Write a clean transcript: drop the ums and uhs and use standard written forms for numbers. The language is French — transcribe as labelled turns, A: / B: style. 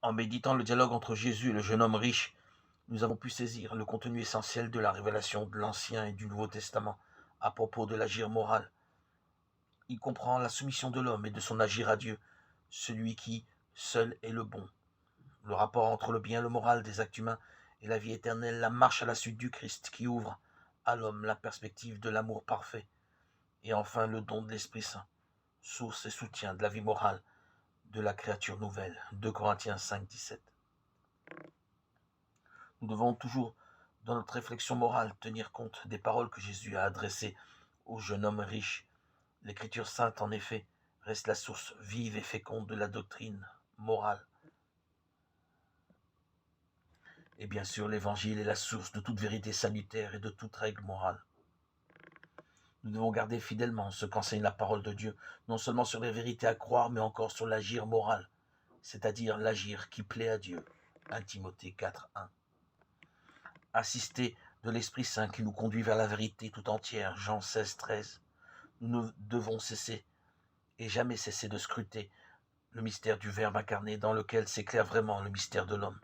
A: En méditant le dialogue entre Jésus et le jeune homme riche, nous avons pu saisir le contenu essentiel de la révélation de l'Ancien et du Nouveau Testament à propos de l'agir moral. Il comprend la soumission de l'homme et de son agir à Dieu, celui qui seul est le bon, le rapport entre le bien et le moral des actes humains et la vie éternelle, la marche à la suite du Christ qui ouvre à l'homme la perspective de l'amour parfait, et enfin le don de l'Esprit Saint, source et soutien de la vie morale de la créature nouvelle. 2 Corinthiens 5, 17. Nous devons toujours, dans notre réflexion morale, tenir compte des paroles que Jésus a adressées au jeune homme riche. L'Écriture sainte, en effet, reste la source vive et féconde de la doctrine morale. Et bien sûr, l'Évangile est la source de toute vérité salutaire et de toute règle morale. Nous devons garder fidèlement ce qu'enseigne la parole de Dieu, non seulement sur les vérités à croire, mais encore sur l'agir moral, c'est-à-dire l'agir qui plaît à Dieu. 1 Timothée 4, 1. Assister de l'Esprit Saint qui nous conduit vers la vérité tout entière. Jean 16, 13. Nous ne devons cesser et jamais cesser de scruter le mystère du Verbe incarné dans lequel s'éclaire vraiment le mystère de l'homme.